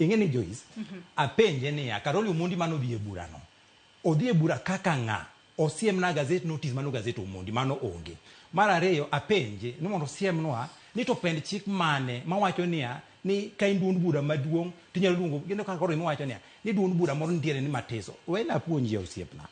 ingeni Joyce apenje ni ya Karoli Omondi mano dhie bura no odhie bura kaka nga osiem na gazet notice mano gazet Omondi mano onge mara reyo apenje ni mondo siem noa ni to pend chik mane mawacho niya ni ka duond bura maduong tinyalo luongo kendo kaka koro mawacho niya ni duond bura moro nitiere ni matiso wena puonji osiepna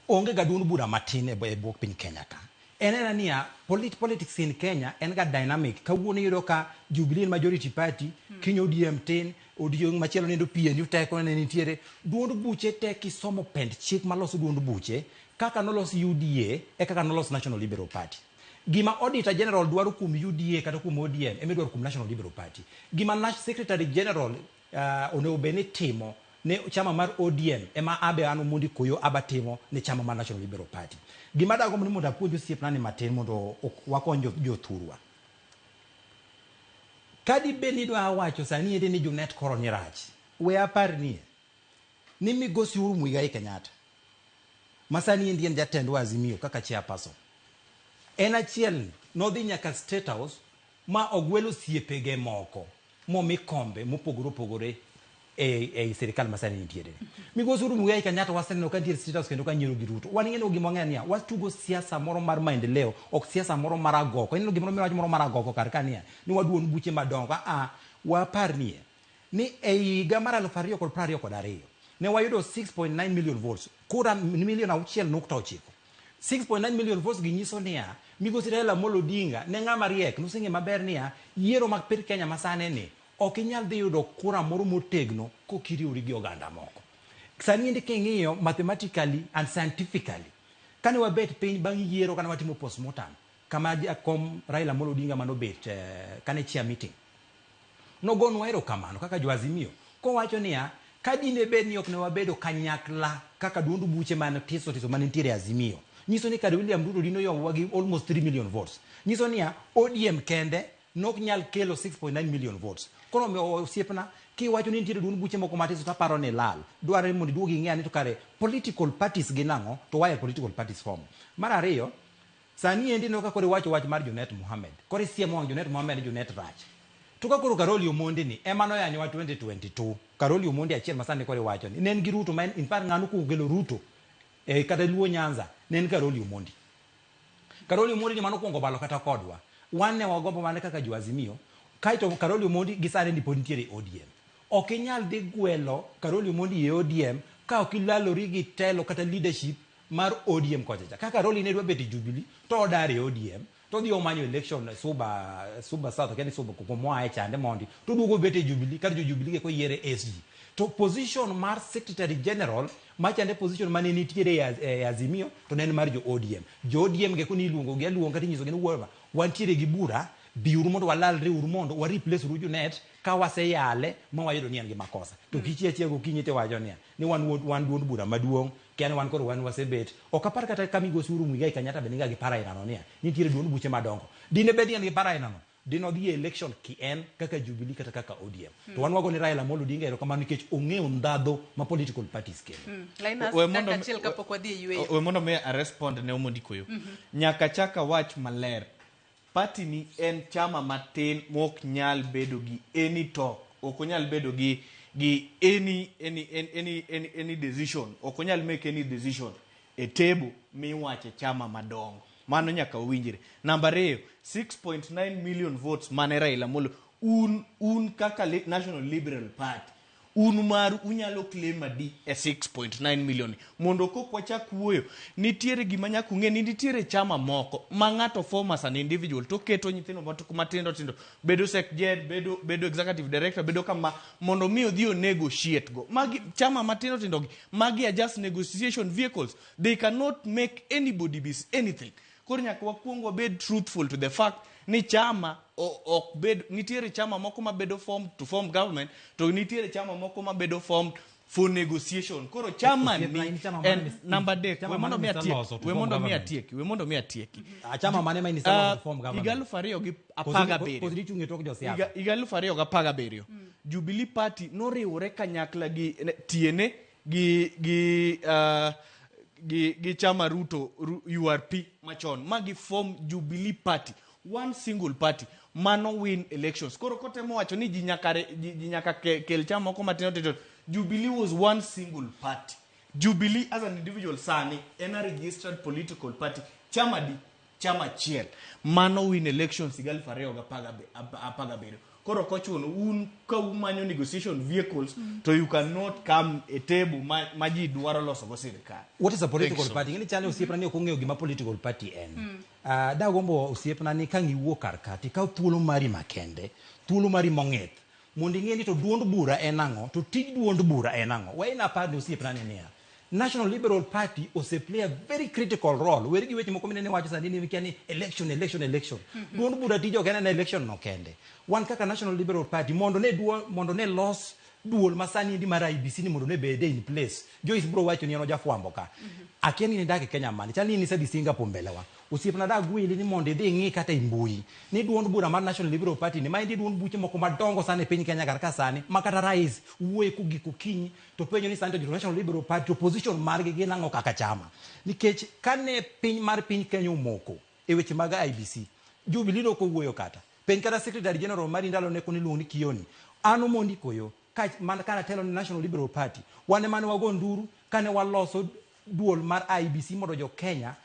onge ga duond bura matin e bwok piny Kenya ka enena niya politics in Kenya en ga dynamic kawuono yudo ka Jubilee majority party kinyo ODM tin odiong machielo nendo PNU teko ne nitiere duond buche te kisomo pend chik maloso duond buche kaka nolos UDA e kaka nolos National Liberal Party gima auditor general dwaro kum UDA kata kum ODM eme dwaro kum National Liberal Party gima National Secretary General onego bene timo ne chama mar ODM ema abe anu Omondi K'Oyoo abatimo ne chama mar National Liberal Party gima dago ni mondo apuonjo siepna ni matin mondo wakonyo jothurwa kadi beni do awacho sani ende ni Junet koro ni rach we apar ni migosi Uhuru Muigai Kenyatta masani endi en jatend Azimio kaka chairperson en achiel nodhi nyaka State House ma ogwelo siepege moko momi kombe mopogore e serikal masani nitiere migosi Uhuru Muigai Kenyatta waseneno ka nitiere State House kendo ka nyiero gi Ruto wan ing'eyo gima ng'eny niya watugo siasa moro mar maendeleo ok siasa moro mar agoko ineno gimoro miwacho moro mar agoko kar kania ni waduon buche madongo wapar ni e higa mar 2022 ne wayudo 6.9 million votes kura milion 6.9 6.9 million votes ginyiso niya migosi Raila Amolo Odinga ne ng'ama riek nuseng'e maber niya yiero mag piny Kenya masane ni ok inyal dhi yudo kura moro motegno kokiriwri gi oganda moko sani ende king'iyo mathematically and scientifically kane wabet piny bang' yiero kana watimo postmortem kama jakom Raila Amolo Odinga manobet kane chia meeting nogonwa erokamano kaka jo-Azimio kowacho niya ka dine bed ni ok ne wabedo kanyakla kaka duond buche man tiso mane nitiere Azimio nyiso ni kar William Ruto dino yowa gi almost 3 million votes nyiso niya ODM kende nok nyal kelo 6.9 million votes kono me osiepna kiwacho ni nitiere duond buche moko matiso taparo ni lal dware mondo duogi ng'e ni to kare political parties ginang'o to why political parties form mar ariyo sani endi no ka kore wacho wach mar Junet Mohammed kore siemo Junet Mohammed Junet rach to ka koro Karoli Omondi ni ema no yanyo wa 2022 Karoli Omondi achiel masani kore wacho ni nen gi Ruto man in fact ng'anu kugelo Ruto kata Luo Nyanza nen Karoli Omondi ni mano kuongo balo kata kodwa wan ne wagombo mane kaka jo-Azimio kaito Karoli Omondi gisane ni pod nitiere ODM ok inyal dhi gwelo Karoli Omondi e ODM ka ok ilalori gi telo kata leadership mar ODM kocha kaka Karoli ne dwa bet Jubilee to odare ODM to dhi omanyo election suba south kani suba kumoa e chande mondi to duogo bet Jubilee kar Jubilee ko yiere SG to position mar Secretary General machande position mane nitiere e Azimio to nen mar jo ODM ge kuni luongo gi luongo kata nyiso gi wuowa wantiere gi bura biuru mondo walalre uru mondo wa replace Junet ka waseyale ma wayudo ni en gi makosa to kichie go kinyite wajo ni wan duond bura maduong ken wan koro wan wasebet ok apar kata ka migosi Uhuru Muigai Kenyatta bende gi para inano nitiere duond buche madongo dine bedi en gi para inano dino dhi election ki en kaka Jubilee kata kaka ODM to wan wago ni Raila Amolo Odinga ero kamano nikech ong'eyo ndadho ma political parties kelo we mondo me a respond ne Omondi K'Oyoo nyaka chaka wach maler party ni en chama matin mok nyal bedo gi any talk ok onyal bedo gi any decision ok onyal make any decision e table miwache chama madongo mano nyaka winjire number 2 6.9 million votes mane Raila Amolo un kaka National Liberal Party unyalo claim adi e 6.9 million mondo kok wachak wuoyo nitiere gima nyaka ung'e ni nitiere chama moko ma ng'ato form as an individual to keto nyithindo matindo bedo secretary bedo executive director bedo kama mondo mi odhi negotiate go magi chama matindo gi magi are just negotiation vehicles they cannot make anybody be anything koro nyaka wakuongo bed truthful to the fact ni chama ok bed nitiere chama moko ma bedo form to form government to nitiere chama moko ma bedo form for negotiation koro chama ni number 3 we mondo mi atieki chama mane ma ni sama form government igalufariyo gi apagaberiyo Jubilee Party noriwore kanyakla gi tiene gi chama Ruto URP machon magi form Jubilee Party one single party mano win elections. Koro kotemo wacho ni ji nyaka kel chama moko matino tito. Jubilee was one single party. Jubilee as an individual sani en a registered political party. Chama chiel. Mano win elections igal fareo ga paga bero. Koro kochuno un ka umanyo negotiation vehicles to you cannot come a table maji dwaro loso go sirikal. What is a political party? Ngini chale osiepna ni okong'eyo gima political party en. Da gombo osiepna ni ka ngiwuok kar kati ka thuolo mari makende, thuolo mari mong'ith. Mondo ing'e ni to duond bura en ang'o, to tij duond bura en ang'o. Waina par ni osiepna ni niya. National Liberal Party also play a very critical role. Where you wait ni wacho sani ni mikani election. Duond bura tijo kena na election no kende. One kaka National Liberal Party mondo ne loss duol masani di mara IBC ni mondo ne bede in place. Joyce bro wacho ni anoja fuambo ka. Akieni ni dake Kenya mani. Chani ni sabi Singapore mbelewa. Usiepna da gwili ni monde de ngi kata imbui. Ni duond bura mar National Liberal Party ni maindi duond buche moko madongo sana piny Kenya karka sani. Makata rais uwe kugiko kinyi. To penyo ni santo National Liberal Party opposition margi gi nango kaka chama. Nikech kane piny mar piny Kenya umoko e weche mag IBC. Jubilee no ko wuoyo kata. Piny kata Secretary General mari ndalo ne koni luongi Kioni. Omondi K'Oyoo man kana telo ni National Liberal Party. Wane mane wago nduru kane waloso duol mar IBC mondo jo Kenya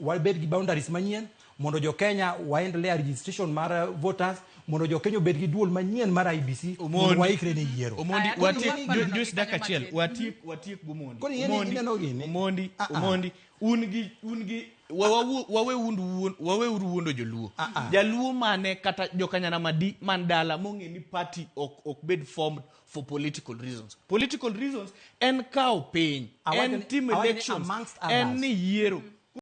wabed gi boundaries manyien mondo jo Kenya waendelea registration mar voters mondo jo Kenya bed gi duol manyien mar IBC mondo waikre ne yiero. Omondi just daka chiel watiek gumondi. Omondi ungi wawe wuondo joluo. Jaluo mane kata jokanyana madi mandala monge ni party ok bed formed for political reasons. Political reasons en kao piny, en team elections, en ni yiero.